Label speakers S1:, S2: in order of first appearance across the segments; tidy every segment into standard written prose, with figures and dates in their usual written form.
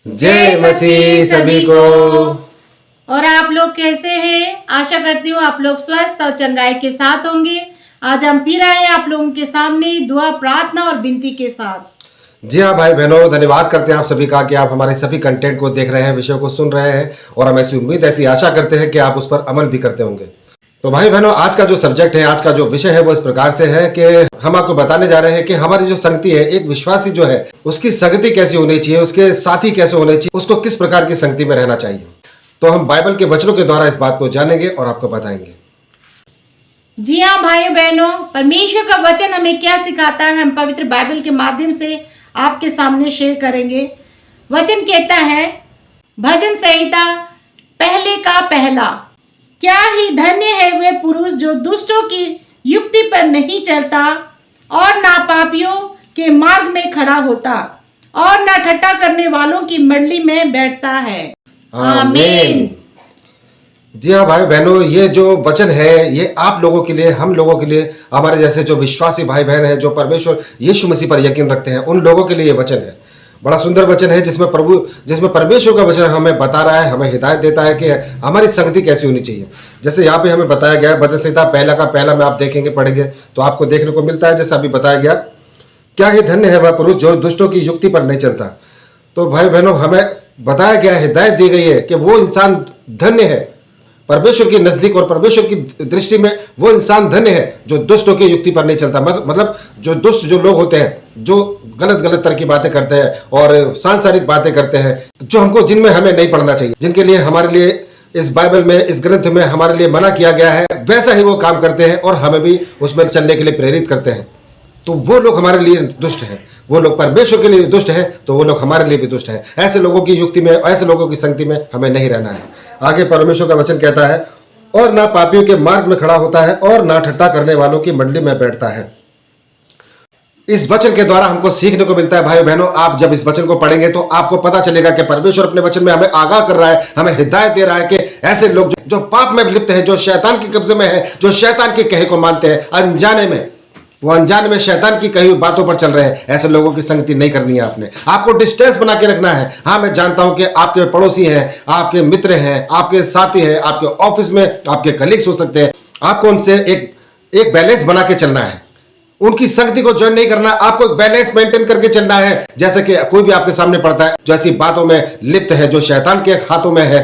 S1: जय मसीह सभी को।
S2: और आप लोग कैसे हैं? आशा करती हूँ आप लोग स्वस्थ और चंगाई के साथ होंगे। आज हम फिर आए आप लोगों के सामने दुआ, प्रार्थना और विनती के साथ।
S1: जी हाँ भाई बहनों, धन्यवाद करते हैं आप सभी का कि आप हमारे सभी कंटेंट को देख रहे हैं, विषयों को सुन रहे हैं और हम ऐसी उम्मीद, ऐसी आशा करते हैं कि आप उस पर अमल भी करते होंगे। तो भाई बहनों, आज का जो सब्जेक्ट है, आज का जो विषय है वो इस प्रकार से है कि हम आपको बताने जा रहे हैं कि हमारी जो संगति है, एक विश्वासी जो है उसकी संगति कैसी होनी चाहिए, उसके साथी कैसे होने चाहिए, उसको किस प्रकार की संगति में रहना चाहिए। तो हम बाइबल के वचनों के द्वारा इस बात को जानेंगे और आपको बताएंगे।
S2: जी हाँ भाइयों बहनों, परमेश्वर का वचन हमें क्या सिखाता है, हम पवित्र बाइबल के माध्यम से आपके सामने शेयर करेंगे। वचन कहता है, भजन संहिता पहले का पहला, क्या ही धन्य है वे पुरुष जो दुष्टों की युक्ति पर नहीं चलता और ना पापियों के मार्ग में खड़ा होता और ना ठट्ठा करने वालों की मंडली में बैठता है। आमीन।
S1: जी हाँ भाई बहनों, ये जो वचन है ये आप लोगों के लिए, हम लोगों के लिए, हमारे जैसे जो विश्वासी भाई बहन हैं, जो परमेश्वर यीशु मसीह पर यकीन रखते हैं, उन लोगों के लिए ये वचन है। बड़ा सुंदर वचन है जिसमें परमेश्वर का वचन हमें बता रहा है, हमें हिदायत देता है कि हमारी संगति कैसी होनी चाहिए। जैसे यहाँ पे हमें बताया गया है, भजन संहिता पहला का पहला में आप देखेंगे, पढ़ेंगे तो आपको देखने को मिलता है, जैसा अभी बताया गया, क्या ही धन्य है वह पुरुष जो दुष्टों की युक्ति पर नहीं चलता। तो भाई बहनों, हमें बताया गया, हिदायत दी गई है कि वो इंसान धन्य है परमेश्वर के नजदीक, और परमेश्वर की दृष्टि में वो इंसान धन्य है जो दुष्टों की युक्ति पर नहीं चलता। मतलब जो दुष्ट जो लोग होते हैं, जो गलत गलत तरह की बातें करते हैं और सांसारिक बातें करते हैं, जिनमें हमें नहीं पढ़ना चाहिए, जिनके लिए हमारे लिए इस बाइबल में, इस ग्रंथ में हमारे लिए मना किया गया है, वैसा ही वो काम करते हैं और हमें भी उसमें चलने के लिए प्रेरित करते हैं। तो वो लोग हमारे लिए दुष्ट हैं, वो लोग परमेश्वर के लिए दुष्ट हैं, तो वो लोग हमारे लिए भी दुष्ट हैं। ऐसे लोगों की युक्ति में, ऐसे लोगों की संगति में हमें नहीं रहना है। आगे परमेश्वर का वचन कहता है, और ना पापियों के मार्ग में खड़ा होता है और ना ठट्ठा करने वालों की मंडली में बैठता है। इस वचन के द्वारा हमको सीखने को मिलता है भाई बहनों, आप जब इस वचन को पढ़ेंगे तो आपको पता चलेगा कि परमेश्वर अपने वचन में हमें आगाह कर रहा है, हमें हिदायत दे रहा है कि ऐसे लोग जो पाप में लिप्त हैं, जो शैतान के कब्जे में है, जो शैतान के कहे को मानते हैं, अनजाने में शैतान की कही हुई बातों पर चल रहे हैं, ऐसे लोगों की संगति नहीं करनी है। आपको डिस्टेंस बना के रखना है। हाँ, मैं जानता हूं कि आपके पड़ोसी हैं, आपके मित्र हैं, आपके साथी हैं, आपके ऑफिस में आपके कलीग्स हो सकते हैं, आपको उनसे एक बैलेंस बना के चलना है। उनकी संगति को ज्वाइन नहीं करना, आपको एक बैलेंस मेंटेन करके चलना है। जैसे कि कोई भी आपके सामने पड़ता है जो ऐसी बातों में लिप्त है, जो शैतान के हाथों में है,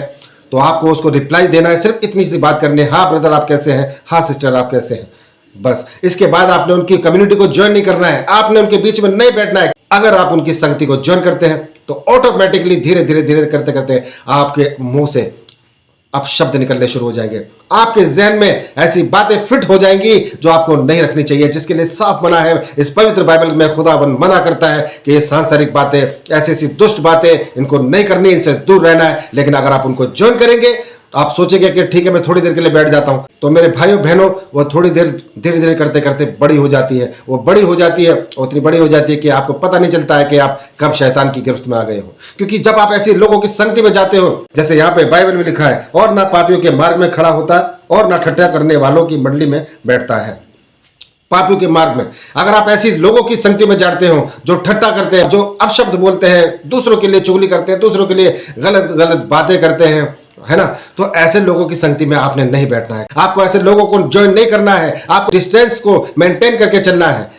S1: तो आपको उसको रिप्लाई देना है। सिर्फ इतनी सी बात करनी है, हाँ ब्रदर आप कैसे हैं, हाँ सिस्टर आप कैसे हैं, बस। इसके बाद आपने उनकी कम्युनिटी को ज्वाइन नहीं करना है, आपने उनके बीच में नहीं बैठना है। अगर आप उनकी संगति को ज्वाइन करते हैं तो ऑटोमेटिकली धीरे धीरे करते करते आपके मुंह से अब शब्द निकलने शुरू हो जाएंगे, आपके जहन में ऐसी बातें फिट हो जाएंगी जो आपको नहीं रखनी चाहिए, जिसके लिए साफ मना है। इस पवित्र बाइबल में खुदावन मना करता है कि ये सांसारिक बातें, ऐसी दुष्ट बातें, इनको नहीं करनी, इनसे दूर रहना है। लेकिन अगर आप उनको ज्वाइन करेंगे, आप सोचेंगे कि ठीक है मैं थोड़ी देर के लिए बैठ जाता हूं, तो मेरे भाइयों बहनों, वो थोड़ी देर धीरे धीरे करते करते बड़ी हो जाती है। वो बड़ी हो जाती है, उतनी बड़ी हो जाती है कि आपको पता नहीं चलता है कि आप कब शैतान की गिरफ्त में आ गए हो। क्योंकि जब आप ऐसे लोगों की संगति में जाते हो, जैसे यहाँ पे बाइबल में लिखा है, और ना पापियों के मार्ग में खड़ा होता और ना ठट्ठा करने वालों की मंडली में बैठता है। पापियों के मार्ग में, अगर आप ऐसी लोगों की संगति में जाते हो जो ठट्ठा करते हैं, जो अपशब्द बोलते हैं, दूसरों के लिए चुगली करते हैं, दूसरों के लिए गलत गलत बातें करते हैं, है ना, तो ऐसे लोगों की संगति में आपने नहीं बैठना है। आपको ऐसे लोगों को ज्वाइन नहीं करना है, आपको डिस्टेंस को मेंटेन करके चलना है।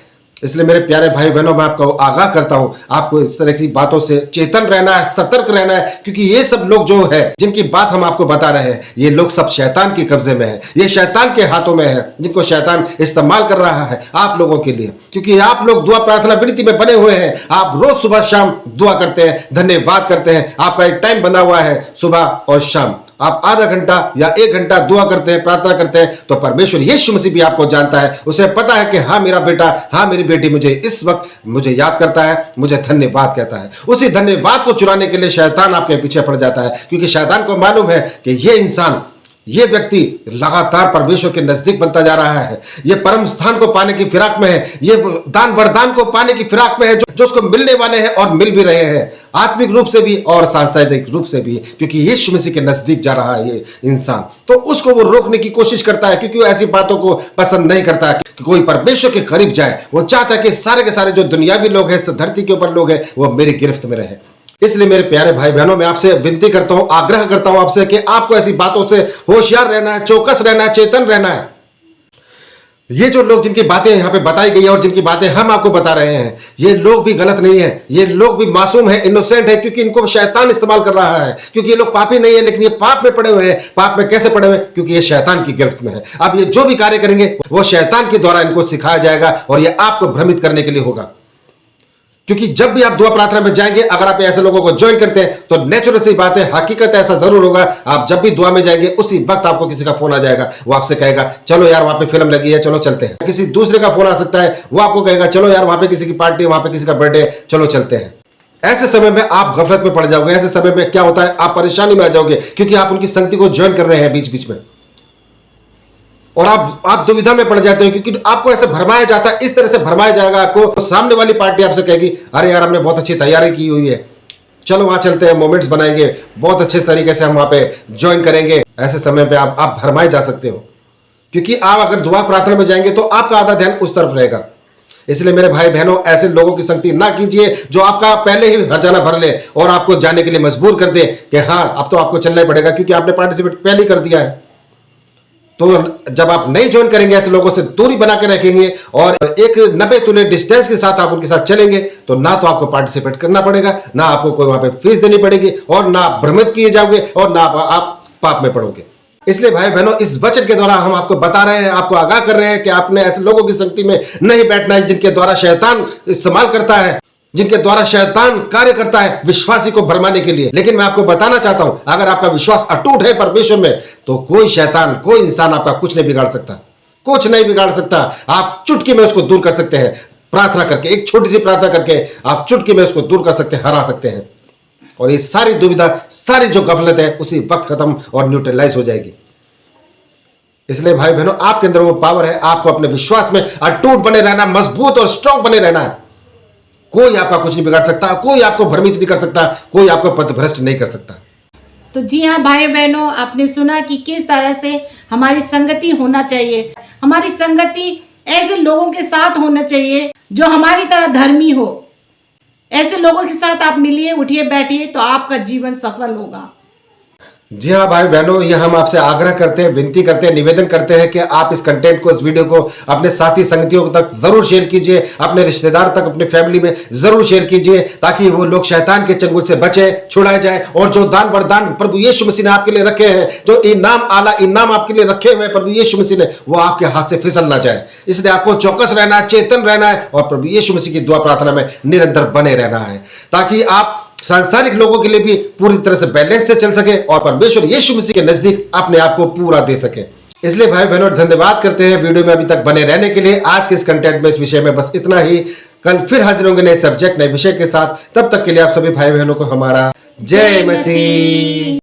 S1: इसलिए मेरे प्यारे भाई बहनों, मैं आपको आगाह करता हूं, आपको इस तरह की बातों से चेतन रहना है, सतर्क रहना है। क्योंकि ये सब लोग जो है, जिनकी बात हम आपको बता रहे हैं, ये लोग सब शैतान के कब्जे में है, ये शैतान के हाथों में है, जिनको शैतान इस्तेमाल कर रहा है आप लोगों के लिए। क्योंकि आप लोग दुआ प्रार्थना विनती में बने हुए हैं, आप रोज सुबह शाम दुआ करते हैं, धन्यवाद करते हैं, आपका एक टाइम बना हुआ है सुबह और शाम, आप आधा घंटा या 1 घंटा दुआ करते हैं, प्रार्थना करते हैं। तो परमेश्वर यीशु मसीह भी आपको जानता है, उसे पता है कि हाँ मेरा बेटा, हाँ मेरी बेटी मुझे इस वक्त मुझे याद करता है, मुझे धन्यवाद कहता है। उसी धन्यवाद को चुराने के लिए शैतान आपके पीछे पड़ जाता है, क्योंकि शैतान को मालूम है कि ये इंसान, ये व्यक्ति लगातार परमेश्वर के नजदीक बनता जा रहा है, ये परम स्थान को पाने की फिराक में है, ये दान वरदान को पाने की फिराक में है जो उसको मिलने वाले हैं और मिल भी रहे हैं, आत्मिक रूप से भी और सांसारिक रूप से भी। क्योंकि यीशु मसीह के नजदीक जा रहा है ये इंसान, तो उसको वो रोकने की कोशिश करता है, क्योंकि वो ऐसी बातों को पसंद नहीं करता है कि कोई परमेश्वर के करीब जाए। वो चाहता है कि सारे के सारे जो दुनियावी लोग हैं, इस धरती के ऊपर लोग हैं, वो मेरी गिरफ्त में रहे। इसलिए मेरे प्यारे भाई बहनों, मैं आपसे विनती करता हूं, आग्रह करता हूं आपसे कि आपको ऐसी बातों से होशियार रहना है, चौकस रहना है, चेतन रहना है। ये जो लोग जिनकी बातें यहां पे बताई गई है और जिनकी बातें हम आपको बता रहे हैं, ये लोग भी गलत नहीं है, ये लोग भी मासूम है, इनोसेंट है, क्योंकि इनको शैतान इस्तेमाल कर रहा है। क्योंकि ये लोग पापी नहीं है, लेकिन ये पाप में पड़े हुए हैं। पाप में कैसे पड़े हुए हैं? क्योंकि ये शैतान की गिरफ्त में है। अब ये जो भी कार्य करेंगे वो शैतान के द्वारा इनको सिखाया जाएगा और ये आपको भ्रमित करने के लिए होगा। क्योंकि जब भी आप दुआ प्रार्थना में जाएंगे, अगर आप ऐसे लोगों को ज्वाइन करते हैं, तो नेचुरल सी बात है, हकीकत ऐसा जरूर होगा, आप जब भी दुआ में जाएंगे उसी वक्त आपको किसी का फोन आ जाएगा, वो आपसे कहेगा चलो यार वहां पे फिल्म लगी है, चलो चलते हैं। किसी दूसरे का फोन आ सकता है, वो आपको कहेगा चलो यार वहां पे किसी की पार्टी है, वहां पे किसी का बर्थडे, चलो चलते हैं। ऐसे समय में आप गफलत में पड़ जाओगे। ऐसे समय में क्या होता है, आप परेशानी में आ जाओगे, क्योंकि आप उनकी संगति को ज्वाइन कर रहे हैं बीच बीच में, और आप दुविधा में पड़ जाते हो, क्योंकि आपको ऐसे भरमाया जाता है, इस तरह से भरमाया जाएगा आपको। तो सामने वाली पार्टी आपसे कहेगी अरे यार हमने बहुत अच्छी तैयारी की हुई है, चलो वहां चलते हैं, मोमेंट्स बनाएंगे, बहुत अच्छे तरीके से हम वहां पे ज्वाइन करेंगे। ऐसे समय पे आप भरमाए जा सकते हो, क्योंकि आप अगर दुआ प्रार्थना में जाएंगे तो आपका आधा ध्यान उस तरफ रहेगा। इसलिए मेरे भाई बहनों, ऐसे लोगों की संगति ना कीजिए जो आपका पहले ही हर्जाना भर ले और आपको जाने के लिए मजबूर कर दे कि हाँ अब तो आपको चलना ही पड़ेगा, क्योंकि आपने पार्टिसिपेट पहले ही कर दिया है। तो जब आप नहीं ज्वाइन करेंगे, ऐसे लोगों से दूरी बना के रखेंगे और एक 90 तुले डिस्टेंस के साथ आप उनके साथ चलेंगे, तो ना तो आपको पार्टिसिपेट करना पड़ेगा, ना आपको कोई वहां पे फीस देनी पड़ेगी, और ना आप भ्रमित किए जाओगे, और ना आप पाप में पड़ोगे। इसलिए भाई बहनों, इस वचन के द्वारा हम आपको बता रहे हैं, आपको आगाह कर रहे हैं कि आपने ऐसे लोगों की संगति में नहीं बैठना है जिनके द्वारा शैतान इस्तेमाल करता है, जिनके द्वारा शैतान कार्य करता है विश्वासी को भरमाने के लिए। लेकिन मैं आपको बताना चाहता हूं, अगर आपका विश्वास अटूट है परमेश्वर में, तो कोई शैतान, कोई इंसान आपका कुछ नहीं बिगाड़ सकता, कुछ नहीं बिगाड़ सकता। आप चुटकी में उसको दूर कर सकते हैं, प्रार्थना करके, एक छोटी सी प्रार्थना करके आप चुटकी में उसको दूर कर सकते हैं, हरा सकते हैं, और ये सारी दुविधा, सारी जो गफलत है उसी वक्त खत्म और न्यूट्रलाइज हो जाएगी। इसलिए भाई बहनों, आपके अंदर वो पावर है, आपको अपने विश्वास में अटूट बने रहना, मजबूत और स्ट्रांग बने रहना है। कोई आपका कुछ नहीं बिगाड़ सकता, कोई आपको भ्रमित नहीं कर सकता, कोई आपको पथभ्रष्ट नहीं कर सकता।
S2: तो जी हाँ भाई बहनों, आपने सुना कि किस तरह से हमारी संगति होना चाहिए। हमारी संगति ऐसे लोगों के साथ होना चाहिए जो हमारी तरह धर्मी हो। ऐसे लोगों के साथ आप मिलिए, उठिए, बैठिए, तो आपका जीवन सफल होगा।
S1: जी हाँ भाई बहनों, ये हम आपसे आग्रह करते हैं, विनती करते हैं, निवेदन करते हैं कि आप इस कंटेंट को, इस वीडियो को अपने साथी संगतियों तक जरूर शेयर कीजिए, अपने रिश्तेदार तक, अपनी फैमिली में जरूर शेयर कीजिए, ताकि वो लोग शैतान के चंगुल से बचे, छुड़ाए जाए, और जो दान वरदान प्रभु यीशु मसीह ने आपके लिए रखे हैं, जो इनाम, आला इनाम आपके लिए रखे हुए हैं प्रभु यीशु मसीह ने, वो आपके हाथ से फिसल ना जाए। इसलिए आपको चौकस रहना है, चेतन रहना है, और प्रभु यीशु मसीह की दुआ प्रार्थना में निरंतर बने रहना है, ताकि आप सांसारिक लोगों के लिए भी पूरी तरह से बैलेंस से चल सके और परमेश्वर यीशु मसीह के नजदीक अपने आप को पूरा दे सके। इसलिए भाई बहनों, धन्यवाद करते हैं वीडियो में अभी तक बने रहने के लिए। आज के इस कंटेंट में, इस विषय में बस इतना ही। कल फिर हाजिर होंगे नए सब्जेक्ट, नए विषय के साथ। तब तक के लिए आप सभी भाई बहनों को हमारा जय मसीह।